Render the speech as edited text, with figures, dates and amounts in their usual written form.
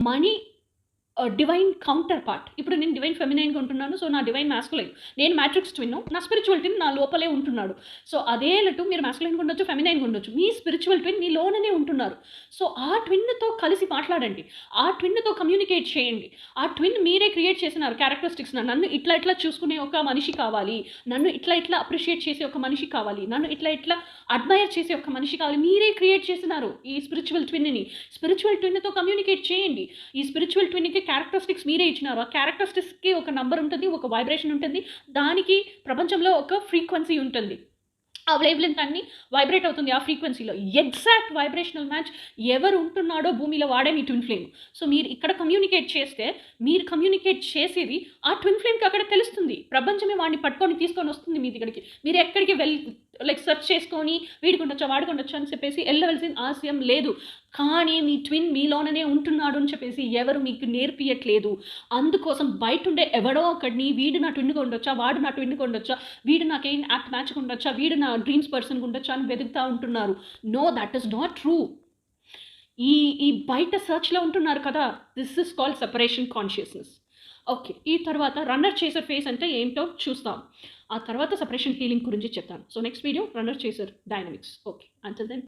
Money divine counter part. ఇప్పుడు నేను divine ఫెమినైన్‌గా ఉంటున్నాను. సో, నా డివైన్ మాస్కులైన్. నేను మ్యాట్రిక్స్ ట్విన్ను. నా స్పిరిచువల్ ట్విన్ నా లోపలే ఉంటున్నాడు. సో, అదే లటు మీరు మాస్కులైన్‌గా ఉండొచ్చు, ఫెమినైన్‌గా ఉండొచ్చు. మీ స్పిరిచువల్ ట్విన్ మీ లోననే ఉంటున్నారు. సో, ఆ ట్విన్‌తో కలిసి మాట్లాడండి. ఆ ట్విన్‌తో కమ్యూనికేట్ చేయండి. ఆ ట్విన్ మీరే క్రియేట్ చేసినారు క్యారెక్టరిస్టిక్స్. నన్ను ఇట్లా ఇట్లా చూసుకునే ఒక మనిషి కావాలి. నన్ను ఇట్లా ఇట్లా అప్రిషియేట్ చేసే ఒక మనిషి కావాలి. నన్ను ఇట్లా ఇట్లా అడ్మైర్ చేసే ఒక మనిషి కావాలి. మీరే క్రియేట్ చేసినారు ఈ స్పిరిచువల్ ట్విన్‌ని. స్పిరిచువల్ ట్విన్‌తో కమ్యూనికేట్ చేయండి. ఈ స్పిరిచువల్ ట్విన్‌కి క్యారెక్టరిస్టిక్స్ మీరే ఇచ్చినారు. ఆ క్యారెక్టరిస్టిక్స్‌కి ఒక నంబర్ ఉంటుంది. ఒక వైబ్రేషన్ ఉంటుంది. దానికి ప్రపంచంలో ఒక ఫ్రీక్వెన్సీ ఉంటుంది. ఆ వేవ్ లెంత్ అన్ని వైబ్రేట్ అవుతుంది ఆ ఫ్రీక్వెన్సీలో. ఎగ్జాక్ట్ వైబ్రేషనల్ మ్యాచ్ ఎవరు ఉంటున్నాడో భూమిలో వాడే మీ ట్విన్ ఫ్లేమ్. సో, మీరు ఇక్కడ కమ్యూనికేట్ చేస్తే, మీరు కమ్యూనికేట్ చేసేది ఆ ట్విన్ ఫ్లేమ్‌కి అక్కడ తెలుస్తుంది. ప్రపంచమే వాడిని పట్టుకొని తీసుకొనొస్తుంది మీ దగ్గరికి. మీరు ఎక్కడికి లైక్ సెర్చ్ చేసుకొని వీడికుండొచ్చా, వాడికుండొచ్చా అని చెప్పేసి ఎళ్ళవలసిన ఆశయం లేదు. కానీ మీ ట్విన్ మీలోననే ఉంటున్నాడు అని చెప్పేసి ఎవరు మీకు నేర్పియట్లేదు. అందుకోసం బయటుండే ఎవడో ఒకడిని వీడు నా ట్విన్‌గా ఉండొచ్చా, వాడు నా ట్విన్‌గా ఉండొచ్చా, వీడు నాకేం యాప్ట్ మ్యాచ్‌గా ఉండొచ్చా, వీడు నా డ్రీమ్స్ పర్సన్‌గా ఉండొచ్చా అని వెతుకుతా ఉంటున్నారు. No, that is not true. ఈ ఈ బయట సెర్చ్‌లో ఉంటున్నారు కదా! This is called separation consciousness. Okay. ఈ తర్వాత రన్నర్ చేసర్ ఫేస్ అంటే ఏంటో చూస్తాం. ఆ తర్వాత సెపరేషన్ హీలింగ్ గురించి చెప్తాను. So, next video runner chaser dynamics. Okay. Until then